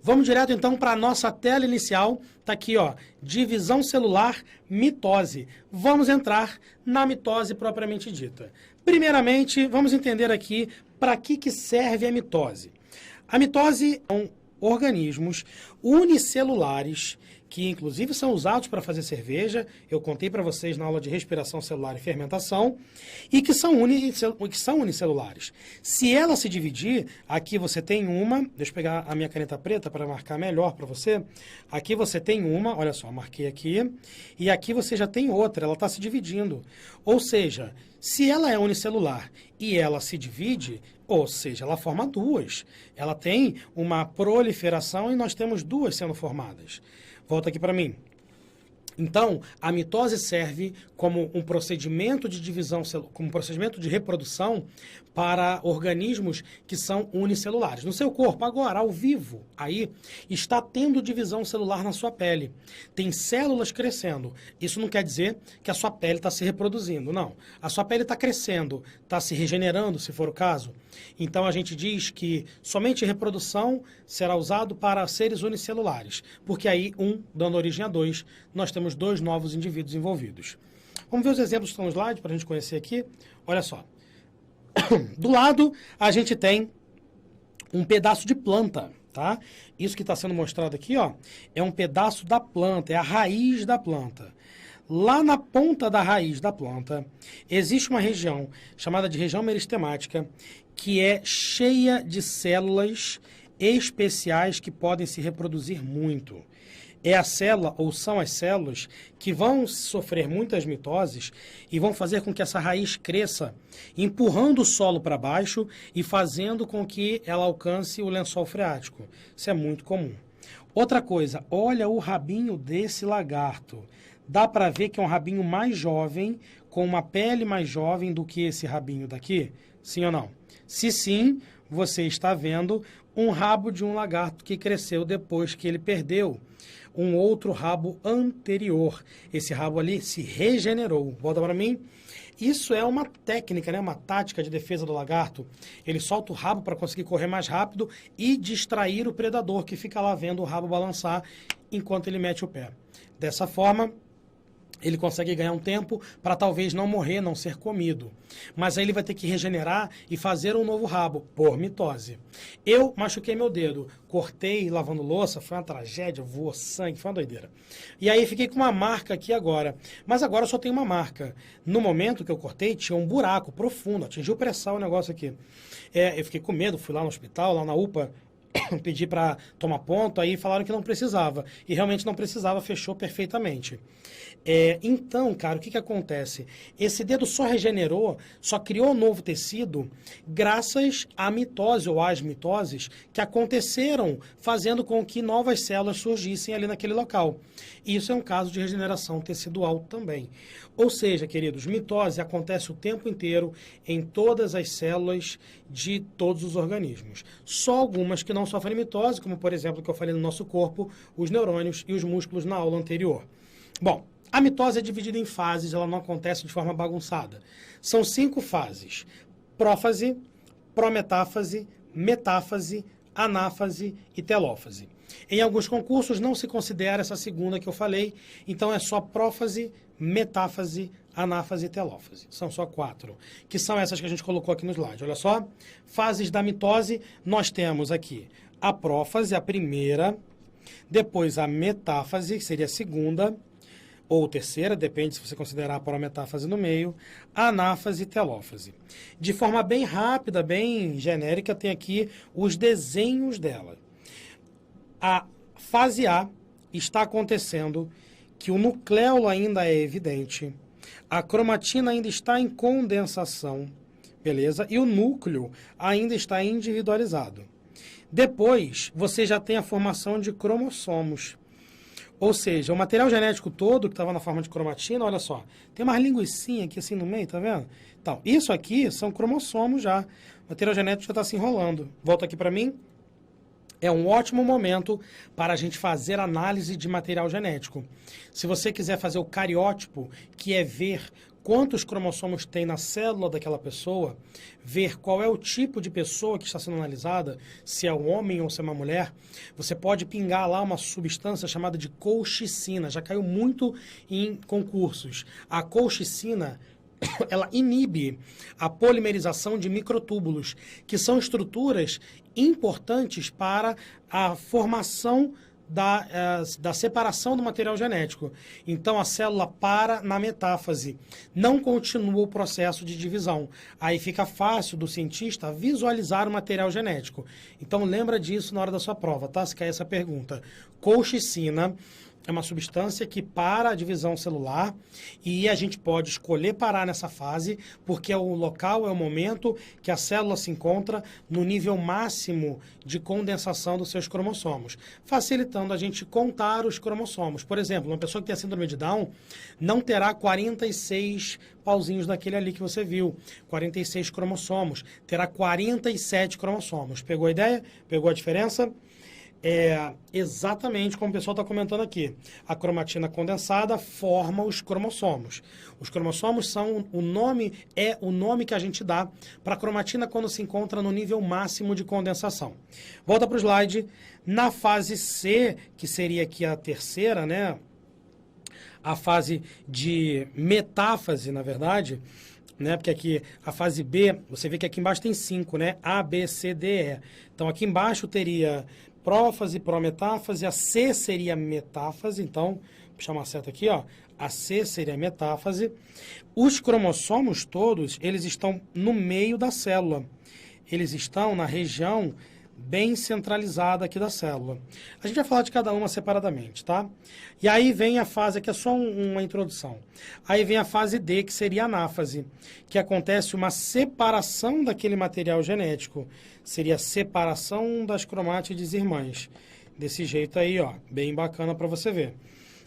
Vamos direto então para a nossa tela inicial. Está aqui, ó, divisão celular, mitose. Vamos entrar na mitose propriamente dita. Primeiramente, vamos entender aqui para que serve a mitose. A mitose são organismos unicelulares que inclusive são usados para fazer cerveja, eu contei para vocês na aula de respiração celular e fermentação, e que são unicelulares. Se ela se dividir, aqui você tem uma, deixa eu pegar a minha caneta preta para marcar melhor para você, aqui você tem uma, olha só, marquei aqui, e aqui você já tem outra, ela está se dividindo. Ou seja, se ela é unicelular e ela se divide, ou seja, ela forma duas. Ela tem uma proliferação e nós temos duas sendo formadas. Volta aqui para mim. Então, a mitose serve como um procedimento de divisão, como um procedimento de reprodução para organismos que são unicelulares. No seu corpo, agora, ao vivo, aí, está tendo divisão celular na sua pele. Tem células crescendo. Isso não quer dizer que a sua pele está se reproduzindo, não. A sua pele está crescendo, está se regenerando, se for o caso. Então, a gente diz que somente reprodução será usado para seres unicelulares, porque aí, dando origem a dois, nós temos dois novos indivíduos envolvidos. Vamos ver os exemplos que estão no slide para a gente conhecer aqui. Olha só. Do lado, a gente tem um pedaço de planta, tá? Isso que está sendo mostrado aqui, ó, é um pedaço da planta, é a raiz da planta. Lá na ponta da raiz da planta, existe uma região chamada de região meristemática, que é cheia de células especiais que podem se reproduzir muito. É a célula, ou são as células, que vão sofrer muitas mitoses e vão fazer com que essa raiz cresça, empurrando o solo para baixo e fazendo com que ela alcance o lençol freático. Isso é muito comum. Outra coisa, olha o rabinho desse lagarto. Dá para ver que é um rabinho mais jovem, com uma pele mais jovem do que esse rabinho daqui? Sim ou não? Se sim, você está vendo um rabo de um lagarto que cresceu depois que ele perdeu um outro rabo anterior. Esse rabo ali se regenerou. Volta para mim. Isso é uma técnica, né? Uma tática de defesa do lagarto. Ele solta o rabo para conseguir correr mais rápido e distrair o predador que fica lá vendo o rabo balançar enquanto ele mete o pé. Dessa forma, ele consegue ganhar um tempo para talvez não morrer, não ser comido. Mas aí ele vai ter que regenerar e fazer um novo rabo, por mitose. Eu machuquei meu dedo, cortei lavando louça, foi uma tragédia, voou sangue, foi uma doideira. E aí fiquei com uma marca aqui agora. Mas agora só tem uma marca. No momento que eu cortei, tinha um buraco profundo, atingiu o pré-sal o negócio aqui. Eu fiquei com medo, fui lá no hospital, lá na UPA, pedi para tomar ponto, aí falaram que não precisava. E realmente não precisava, fechou perfeitamente. Então, cara, o que acontece? Esse dedo só regenerou, só criou um novo tecido graças à mitose ou às mitoses que aconteceram, fazendo com que novas células surgissem ali naquele local. Isso é um caso de regeneração tecidual também. Ou seja, queridos, mitose acontece o tempo inteiro em todas as células de todos os organismos. Só algumas que não sofrem mitose, como por exemplo o que eu falei no nosso corpo, os neurônios e os músculos na aula anterior. Bom, a mitose é dividida em fases, ela não acontece de forma bagunçada. São 5 fases: prófase, prometáfase, metáfase, anáfase e telófase. Em alguns concursos não se considera essa segunda que eu falei, então é só prófase, metáfase, anáfase e telófase. São só 4, que são essas que a gente colocou aqui no slide. Olha só, fases da mitose, nós temos aqui a prófase, a primeira, depois a metáfase, que seria a segunda, ou terceira, depende se você considerar a prometáfase no meio, anáfase e telófase. De forma bem rápida, bem genérica, tem aqui os desenhos dela. A fase A está acontecendo que o nucleolo ainda é evidente, a cromatina ainda está em condensação, beleza? E o núcleo ainda está individualizado. Depois, você já tem a formação de cromossomos. Ou seja, o material genético todo que estava na forma de cromatina, olha só, tem uma linguicinha aqui assim no meio, tá vendo? Então, isso aqui são cromossomos já. O material genético já está se enrolando. Volta aqui para mim. É um ótimo momento para a gente fazer análise de material genético. Se você quiser fazer o cariótipo, que é ver quantos cromossomos tem na célula daquela pessoa, ver qual é o tipo de pessoa que está sendo analisada, se é um homem ou se é uma mulher, você pode pingar lá uma substância chamada de colchicina. Já caiu muito em concursos. A colchicina, ela inibe a polimerização de microtúbulos, que são estruturas importantes para a formação da separação do material genético. Então, a célula para na metáfase, não continua o processo de divisão. Aí fica fácil do cientista visualizar o material genético. Então, lembra disso na hora da sua prova, tá? Se cair essa pergunta. Colchicina é uma substância que para a divisão celular e a gente pode escolher parar nessa fase porque é o local, é o momento que a célula se encontra no nível máximo de condensação dos seus cromossomos, facilitando a gente contar os cromossomos. Por exemplo, uma pessoa que tem a síndrome de Down não terá 46 pauzinhos daquele ali que você viu, 46 cromossomos, terá 47 cromossomos. Pegou a ideia? Pegou a diferença? É exatamente como o pessoal está comentando aqui. A cromatina condensada forma os cromossomos. Os cromossomos são o nome que a gente dá para a cromatina quando se encontra no nível máximo de condensação. Volta para o slide. Na fase C, que seria aqui a terceira, né? A fase de metáfase, na verdade, né? Porque aqui a fase B, você vê que aqui embaixo tem 5, né? A, B, C, D, E. Então aqui embaixo teria prófase, prometáfase, a C seria metáfase, então, vou puxar uma seta aqui, ó, a C seria metáfase. Os cromossomos todos, eles estão no meio da célula, eles estão na região bem centralizada aqui da célula. A gente vai falar de cada uma separadamente, tá? E aí vem a fase, aqui é só uma introdução. Aí vem a fase D, que seria a anáfase, que acontece uma separação daquele material genético. Seria a separação das cromátides irmãs. Desse jeito aí, ó, bem bacana para você ver.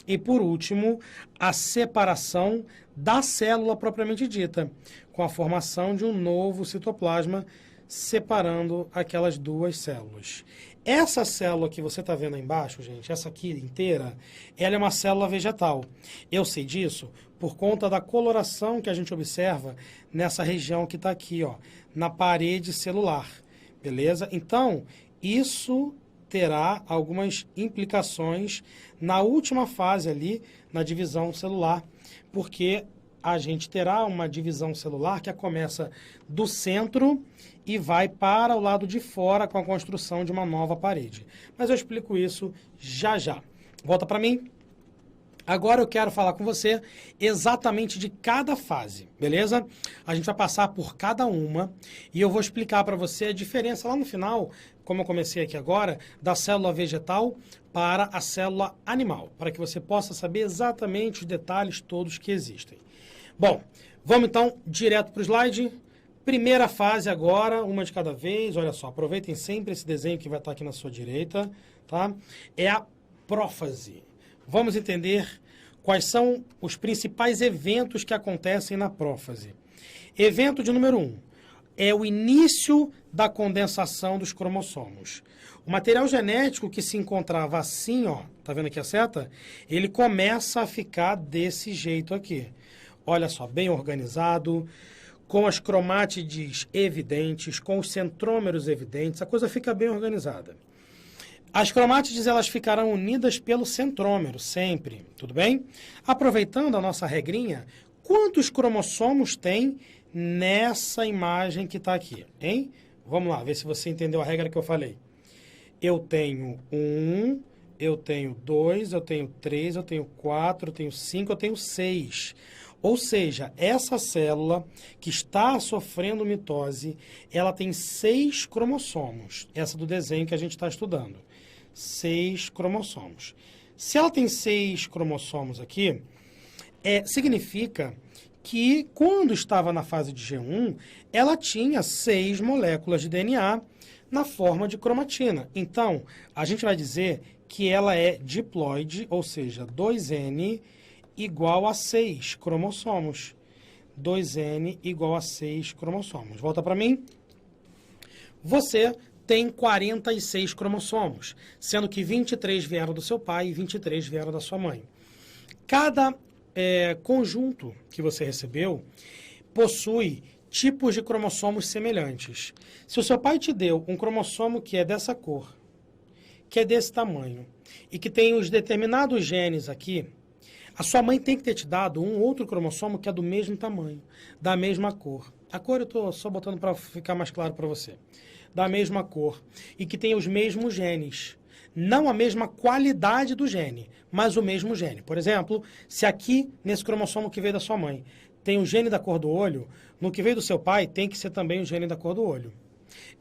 E por último, a separação da célula propriamente dita, com a formação de um novo citoplasma separando aquelas duas células. Essa célula que você está vendo aí embaixo, gente, essa aqui inteira, ela é uma célula vegetal. Eu sei disso por conta da coloração que a gente observa nessa região que está aqui, ó, na parede celular. Beleza? Então, isso terá algumas implicações na última fase ali, na divisão celular, porque a gente terá uma divisão celular que começa do centro e vai para o lado de fora com a construção de uma nova parede. Mas eu explico isso já já. Volta para mim. Agora eu quero falar com você exatamente de cada fase, beleza? A gente vai passar por cada uma e eu vou explicar para você a diferença lá no final, como eu comecei aqui agora, da célula vegetal para a célula animal, para que você possa saber exatamente os detalhes todos que existem. Bom, vamos então direto para o slide. Primeira fase agora, uma de cada vez. Olha só, aproveitem sempre esse desenho que vai estar aqui na sua direita, tá? É a prófase. Vamos entender quais são os principais eventos que acontecem na prófase. Evento de número 1 é o início da condensação dos cromossomos. O material genético que se encontrava assim, ó, tá vendo aqui a seta? Ele começa a ficar desse jeito aqui. Olha só, bem organizado, com as cromátides evidentes, com os centrômeros evidentes, a coisa fica bem organizada. As cromátides elas ficarão unidas pelo centrômero, sempre, tudo bem? Aproveitando a nossa regrinha, quantos cromossomos tem nessa imagem que está aqui, hein? Vamos lá, ver se você entendeu a regra que eu falei. Eu tenho 1, eu tenho 2, eu tenho 3, eu tenho 4, eu tenho 5, eu tenho 6. Ou seja, essa célula que está sofrendo mitose, ela tem 6 cromossomos. Essa do desenho que a gente está estudando. 6 cromossomos. Se ela tem 6 cromossomos aqui, significa que quando estava na fase de G1, ela tinha 6 moléculas de DNA na forma de cromatina. Então, a gente vai dizer que ela é diploide, ou seja, 2N igual a 6 cromossomos. 2N igual a 6 cromossomos. Volta para mim. Você tem 46 cromossomos, sendo que 23 vieram do seu pai e 23 vieram da sua mãe. Cada conjunto que você recebeu possui tipos de cromossomos semelhantes. Se o seu pai te deu um cromossomo que é dessa cor, que é desse tamanho, e que tem os determinados genes aqui, a sua mãe tem que ter te dado um outro cromossomo que é do mesmo tamanho, da mesma cor. A cor eu estou só botando para ficar mais claro para você. Da mesma cor e que tem os mesmos genes. Não a mesma qualidade do gene, mas o mesmo gene. Por exemplo, se aqui, nesse cromossomo que veio da sua mãe, tem o gene da cor do olho, no que veio do seu pai tem que ser também o gene da cor do olho.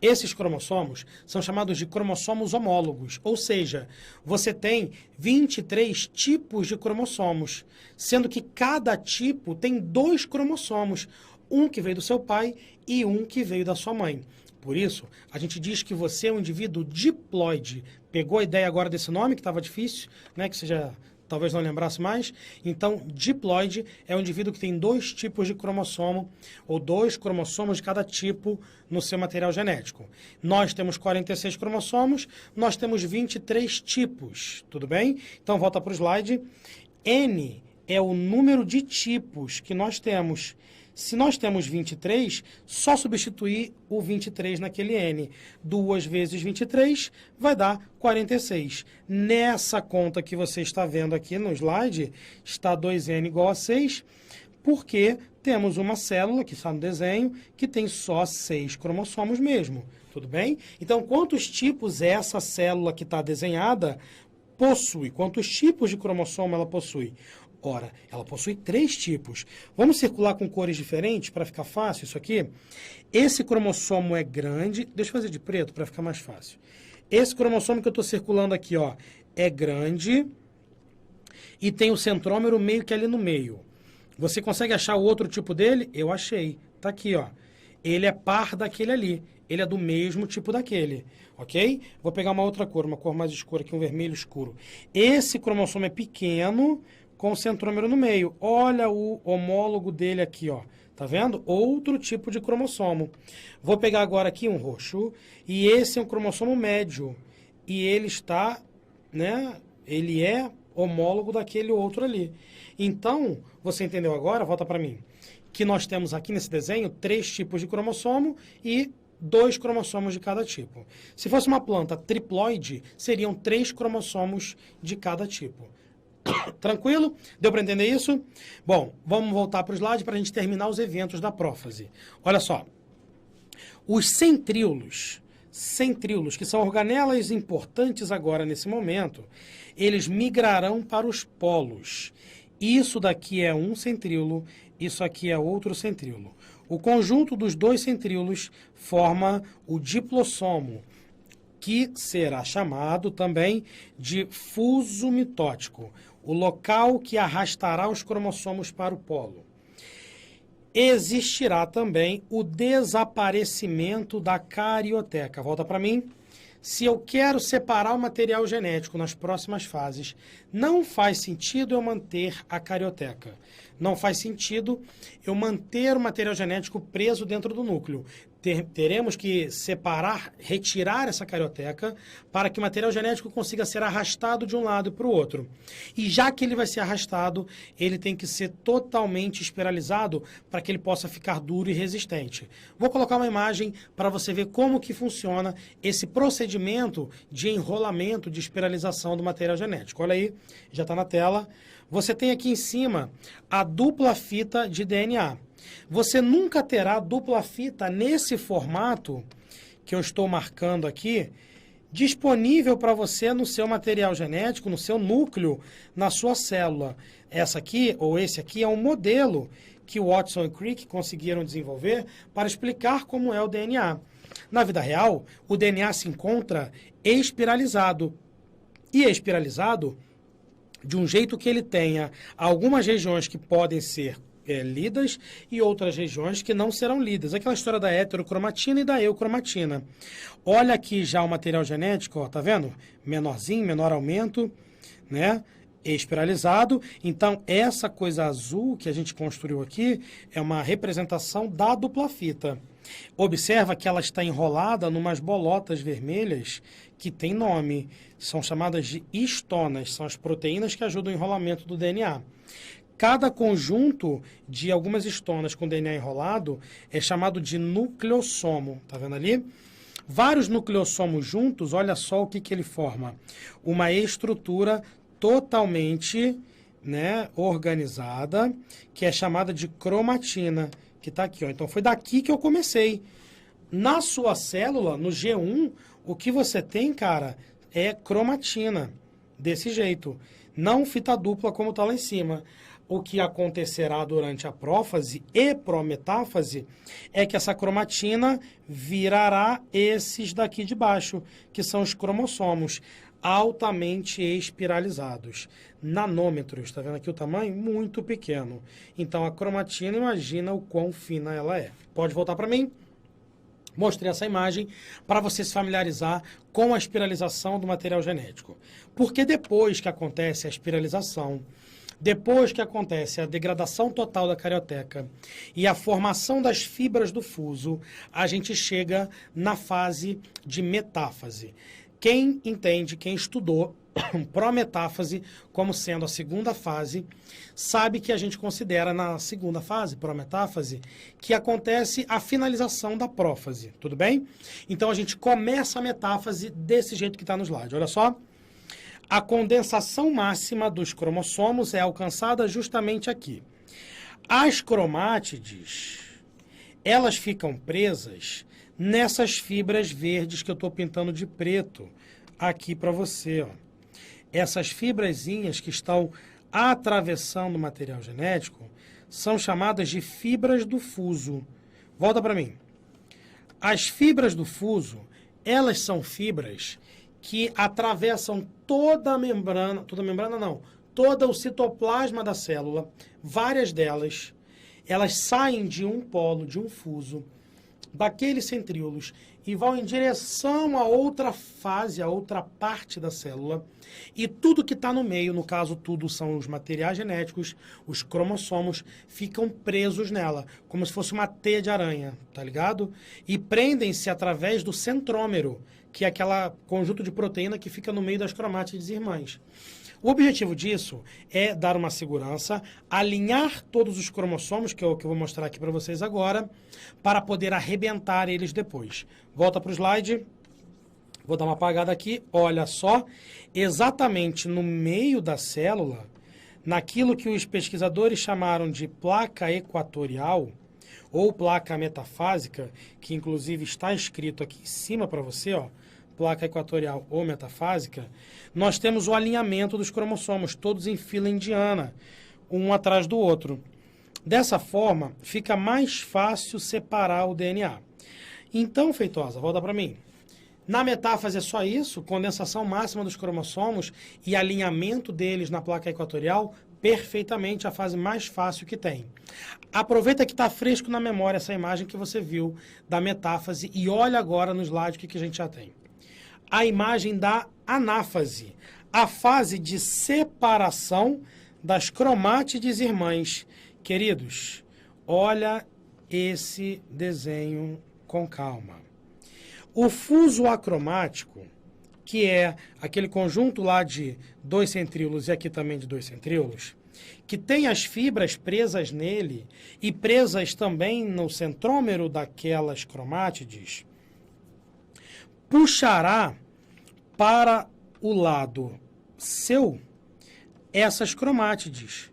Esses cromossomos são chamados de cromossomos homólogos, ou seja, você tem 23 tipos de cromossomos, sendo que cada tipo tem 2 cromossomos, um que veio do seu pai e um que veio da sua mãe. Por isso, a gente diz que você é um indivíduo diploide. Pegou a ideia agora desse nome, que estava difícil, né? Que você já talvez não lembrasse mais? Então, diploide é um indivíduo que tem 2 tipos de cromossomo, ou 2 cromossomos de cada tipo no seu material genético. Nós temos 46 cromossomos, nós temos 23 tipos, tudo bem? Então, volta para o slide. N é o número de tipos que nós temos. Se nós temos 23, só substituir o 23 naquele N. 2 vezes 23 vai dar 46. Nessa conta que você está vendo aqui no slide, está 2N igual a 6, porque temos uma célula, que está no desenho, que tem só 6 cromossomos mesmo. Tudo bem? Então, quantos tipos essa célula que está desenhada possui? Quantos tipos de cromossomo ela possui? Ora, ela possui 3 tipos. Vamos circular com cores diferentes para ficar fácil isso aqui? Esse cromossomo é grande. Deixa eu fazer de preto para ficar mais fácil. Esse cromossomo que eu estou circulando aqui, ó, é grande e tem o centrômero meio que ali no meio. Você consegue achar o outro tipo dele? Eu achei. Tá aqui, ó. Ele é par daquele ali. Ele é do mesmo tipo daquele, ok? Vou pegar uma outra cor, uma cor mais escura aqui, um vermelho escuro. Esse cromossomo é pequeno, com o centrômero no meio. Olha o homólogo dele aqui, ó. Tá vendo? Outro tipo de cromossomo. Vou pegar agora aqui um roxo, e esse é um cromossomo médio. E ele está, né? Ele é homólogo daquele outro ali. Então, você entendeu agora? Volta para mim. Que nós temos aqui nesse desenho 3 tipos de cromossomo e 2 cromossomos de cada tipo. Se fosse uma planta triploide, seriam 3 cromossomos de cada tipo. Tranquilo? Deu para entender isso? Bom, vamos voltar para o slide para a gente terminar os eventos da prófase. Olha só. Os centríolos, que são organelas importantes agora nesse momento, eles migrarão para os polos. Isso daqui é um centríolo, isso aqui é outro centríolo. O conjunto dos 2 centríolos forma o diplossomo, que será chamado também de fuso mitótico, o local que arrastará os cromossomos para o polo. Existirá também o desaparecimento da carioteca. Volta para mim. Se eu quero separar o material genético nas próximas fases, não faz sentido eu manter a carioteca. Não faz sentido eu manter o material genético preso dentro do núcleo. Teremos que separar, retirar essa carioteca para que o material genético consiga ser arrastado de um lado para o outro. E já que ele vai ser arrastado, ele tem que ser totalmente espiralizado para que ele possa ficar duro e resistente. Vou colocar uma imagem para você ver como que funciona esse procedimento de enrolamento, de espiralização do material genético. Olha aí, já está na tela. Você tem aqui em cima a dupla fita de DNA. Você nunca terá dupla fita nesse formato que eu estou marcando aqui, disponível para você no seu material genético, no seu núcleo, na sua célula. Essa aqui, ou esse aqui, é um modelo que Watson e Crick conseguiram desenvolver para explicar como é o DNA. Na vida real, o DNA se encontra espiralizado. E espiralizado de um jeito que ele tenha algumas regiões que podem ser lidas e outras regiões que não serão lidas. Aquela história da heterocromatina e da eucromatina. Olha aqui já o material genético, ó, tá vendo? Menorzinho, menor aumento, né? Espiralizado. Então, essa coisa azul que a gente construiu aqui é uma representação da dupla fita. Observa que ela está enrolada numas bolotas vermelhas que tem nome. São chamadas de histonas, são as proteínas que ajudam o enrolamento do DNA. Cada conjunto de algumas histonas com DNA enrolado é chamado de nucleossomo. Tá vendo ali? Vários nucleossomos juntos, olha só o que ele forma. Uma estrutura totalmente, né, organizada, que é chamada de cromatina, que está aqui, ó. Então, foi daqui que eu comecei. Na sua célula, no G1, o que você tem, cara, é cromatina, desse jeito. Não fita dupla como está lá em cima. O que acontecerá durante a prófase e prometáfase é que essa cromatina virará esses daqui de baixo, que são os cromossomos altamente espiralizados, nanômetros. Está vendo aqui o tamanho? Muito pequeno. Então, a cromatina, imagina o quão fina ela é. Pode voltar para mim? Mostrei essa imagem para você se familiarizar com a espiralização do material genético. Porque depois que acontece a espiralização, depois que acontece a degradação total da carioteca e a formação das fibras do fuso, a gente chega na fase de metáfase. Quem entende, quem estudou prometáfase como sendo a segunda fase, sabe que a gente considera na segunda fase, prometáfase, que acontece a finalização da prófase, tudo bem? Então a gente começa a metáfase desse jeito que está no slide, olha só. A condensação máxima dos cromossomos é alcançada justamente aqui. As cromátides, elas ficam presas nessas fibras verdes que eu estou pintando de preto aqui para você, ó. Essas fibrazinhas que estão atravessando o material genético são chamadas de fibras do fuso. Volta para mim. As fibras do fuso, elas são fibras que atravessam toda o citoplasma da célula, várias delas, elas saem de um polo, de um fuso, daqueles centríolos, e vão em direção a outra fase, a outra parte da célula, e tudo que está no meio, no caso tudo são os materiais genéticos, os cromossomos, ficam presos nela, como se fosse uma teia de aranha, tá ligado? E prendem-se através do centrômero, que é aquele conjunto de proteína que fica no meio das cromátides irmãs. O objetivo disso é dar uma segurança, alinhar todos os cromossomos, que é o que eu vou mostrar aqui para vocês agora, para poder arrebentar eles depois. Volta para o slide. Vou dar uma apagada aqui. Olha só, exatamente no meio da célula, naquilo que os pesquisadores chamaram de placa equatorial, ou placa metafásica, que inclusive está escrito aqui em cima para você, ó, placa equatorial ou metafásica, nós temos o alinhamento dos cromossomos, todos em fila indiana, um atrás do outro. Dessa forma, fica mais fácil separar o DNA. Então, Feitosa, volta para mim. Na metáfase é só isso, condensação máxima dos cromossomos e alinhamento deles na placa equatorial, perfeitamente a fase mais fácil que tem. Aproveita que está fresco na memória essa imagem que você viu da metáfase e olha agora no slide o que a gente já tem. A imagem da anáfase, a fase de separação das cromátides irmãs. Queridos, olha esse desenho com calma. O fuso acromático, que é aquele conjunto lá de 2 centríolos e aqui também de 2 centríolos, que tem as fibras presas nele e presas também no centrômero daquelas cromátides, puxará para o lado seu essas cromátides.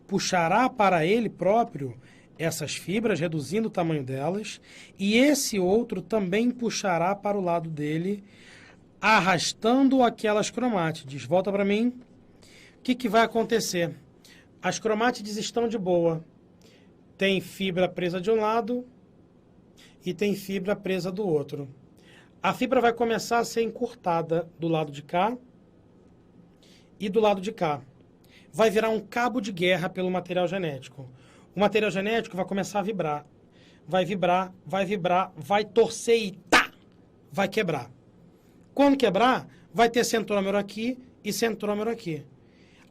Puxará para ele próprio essas fibras, reduzindo o tamanho delas, e esse outro também puxará para o lado dele, arrastando aquelas cromátides. Volta para mim. O que vai acontecer? As cromátides estão de boa. Tem fibra presa de um lado e tem fibra presa do outro. A fibra vai começar a ser encurtada do lado de cá e do lado de cá. Vai virar um cabo de guerra pelo material genético. O material genético vai começar a vibrar. Vai vibrar, vai vibrar, vai torcer e tá! Vai quebrar. Quando quebrar, vai ter centrômero aqui e centrômero aqui.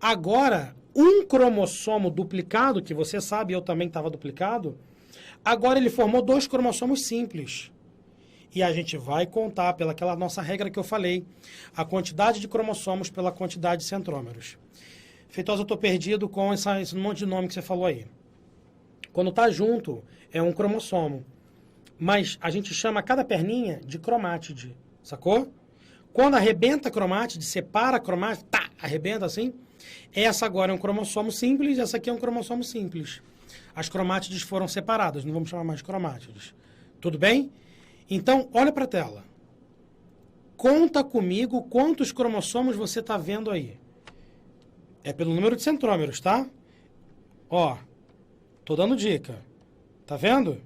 Agora, um cromossomo duplicado, que você sabe, eu também estava duplicado, agora ele formou 2 cromossomos simples. E a gente vai contar pelaquela nossa regra que eu falei, a quantidade de cromossomos pela quantidade de centrômeros. Feitosa, eu estou perdido com esse monte de nome que você falou aí. Quando está junto, é um cromossomo. Mas a gente chama cada perninha de cromátide, sacou? Quando arrebenta a cromátide, separa a cromátide, tá, arrebenta assim, essa agora é um cromossomo simples, essa aqui é um cromossomo simples. As cromátides foram separadas, não vamos chamar mais de cromátides. Tudo bem? Então, olha para a tela. Conta comigo quantos cromossomos você está vendo aí. É pelo número de centrômeros, tá? Ó, tô dando dica. Tá vendo?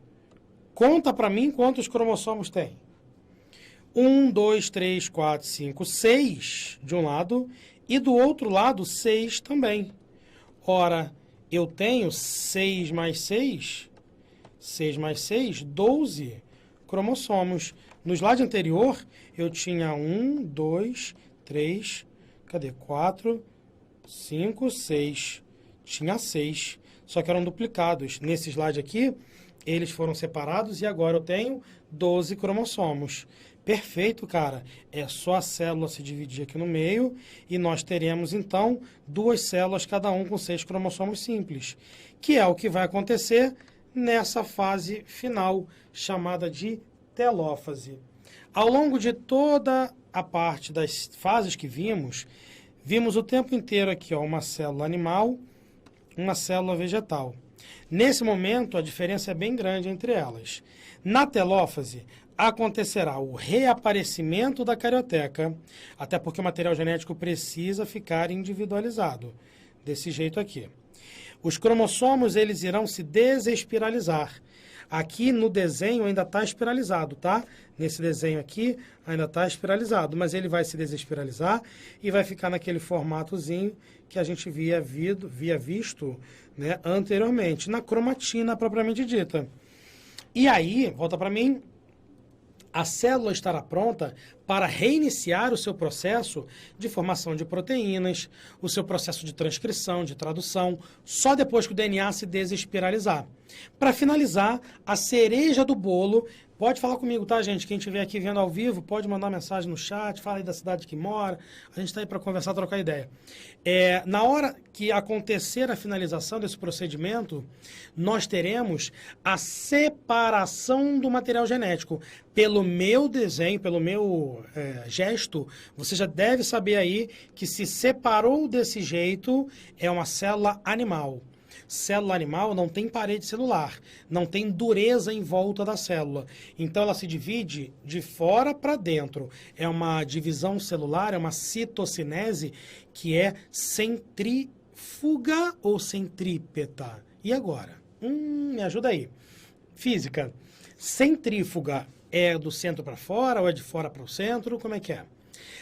Conta para mim quantos cromossomos tem. 1, 2, 3, 4, 5, 6 de um lado e do outro lado 6 também. Ora, eu tenho 6 mais 6, 12 cromossomos. No slide anterior, eu tinha 1, 2, 3, cadê? 4, 5, 6. Tinha 6, só que eram duplicados. Nesse slide aqui, eles foram separados e agora eu tenho 12 cromossomos. Perfeito, cara. É só a célula se dividir aqui no meio e nós teremos, então, 2 células, cada um com 6 cromossomos simples, que é o que vai acontecer nessa fase final, chamada de telófase. Ao longo de toda a parte das fases que vimos o tempo inteiro aqui, ó, uma célula animal, uma célula vegetal. Nesse momento, a diferença é bem grande entre elas. Na telófase, acontecerá o reaparecimento da carioteca, até porque o material genético precisa ficar individualizado, desse jeito aqui. Os cromossomos, eles irão se desespiralizar. Aqui no desenho ainda está espiralizado, tá? Nesse desenho aqui ainda está espiralizado, mas ele vai se desespiralizar e vai ficar naquele formatozinho que a gente havia visto, né, anteriormente, na cromatina propriamente dita. E aí, volta para mim, a célula estará pronta para reiniciar o seu processo de formação de proteínas, o seu processo de transcrição, de tradução, só depois que o DNA se desespiralizar. Para finalizar, a cereja do bolo, pode falar comigo, tá, gente? Quem estiver aqui vendo ao vivo, pode mandar mensagem no chat, fala aí da cidade que mora, a gente está aí para conversar, trocar ideia. Na hora que acontecer a finalização desse procedimento, nós teremos a separação do material genético. Pelo meu desenho, pelo meu gesto, você já deve saber aí que se separou desse jeito, é uma célula animal. Célula animal não tem parede celular, não tem dureza em volta da célula. Então, ela se divide de fora para dentro. É uma divisão celular, é uma citocinese que é centrífuga ou centrípeta. E agora? Me ajuda aí. Física. Centrífuga é do centro para fora ou é de fora para o centro? Como é que é?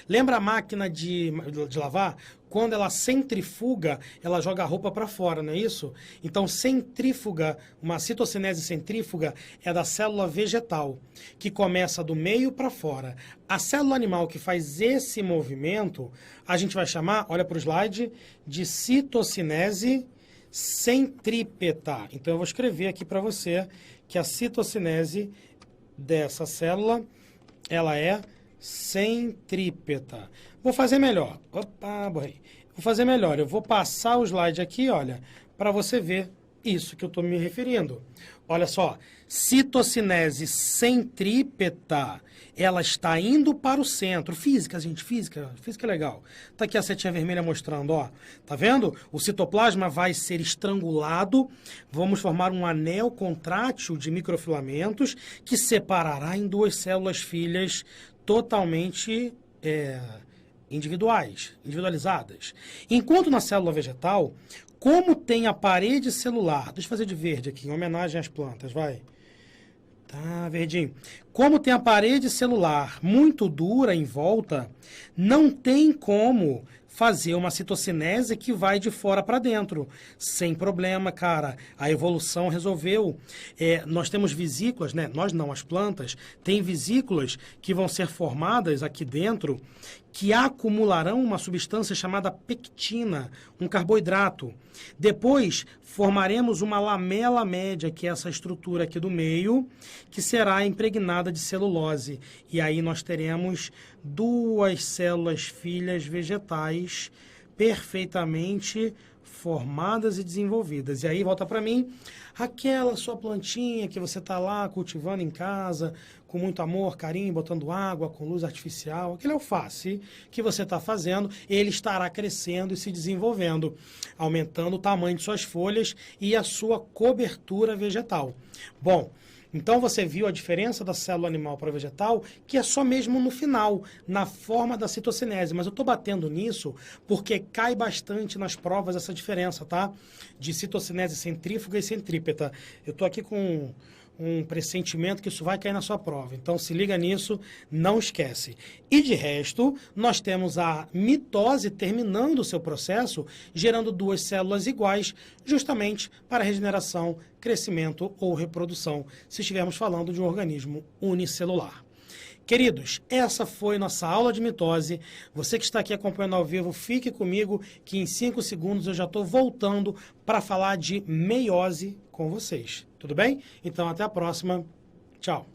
Lembra a máquina de lavar? Quando ela centrifuga, ela joga a roupa para fora, não é isso? Então, centrífuga, uma citocinese centrífuga, é da célula vegetal, que começa do meio para fora. A célula animal que faz esse movimento, a gente vai chamar, olha para o slide, de citocinese centrípeta. Então, eu vou escrever aqui para você que a citocinese dessa célula, ela é centrípeta. Vou fazer melhor. Opa, borrei. Vou fazer melhor. Eu vou passar o slide aqui, olha, para você ver isso que eu estou me referindo. Olha só, citocinese centrípeta, ela está indo para o centro. Física, gente, física é legal. Tá aqui a setinha vermelha mostrando, ó. Tá vendo? O citoplasma vai ser estrangulado, vamos formar um anel contrátil de microfilamentos que separará em 2 células filhas totalmente individualizadas. Enquanto na célula vegetal, como tem a parede celular, deixa eu fazer de verde aqui, em homenagem às plantas, vai. Tá, verdinho. Como tem a parede celular muito dura em volta, não tem como fazer uma citocinese que vai de fora para dentro. Sem problema, cara. A evolução resolveu. Nós temos vesículas, né? Nós não, as plantas, têm vesículas que vão ser formadas aqui dentro que acumularão uma substância chamada pectina, um carboidrato. Depois, formaremos uma lamela média, que é essa estrutura aqui do meio, que será impregnada de celulose. E aí nós teremos 2 células filhas vegetais perfeitamente formadas e desenvolvidas. E aí volta para mim, aquela sua plantinha que você está lá cultivando em casa, com muito amor, carinho, botando água, com luz artificial, aquele alface que você está fazendo, ele estará crescendo e se desenvolvendo, aumentando o tamanho de suas folhas e a sua cobertura vegetal. Bom, então você viu a diferença da célula animal para vegetal, que é só mesmo no final, na forma da citossinese. Mas eu estou batendo nisso porque cai bastante nas provas essa diferença, tá? De citossinese centrífuga e centrípeta. Eu estou aqui com um pressentimento que isso vai cair na sua prova. Então, se liga nisso, não esquece. E de resto, nós temos a mitose terminando o seu processo, gerando duas células iguais, justamente para regeneração, crescimento ou reprodução, se estivermos falando de um organismo unicelular. Queridos, essa foi nossa aula de mitose. Você que está aqui acompanhando ao vivo, fique comigo que em 5 segundos eu já estou voltando para falar de meiose com vocês. Tudo bem? Então até a próxima. Tchau.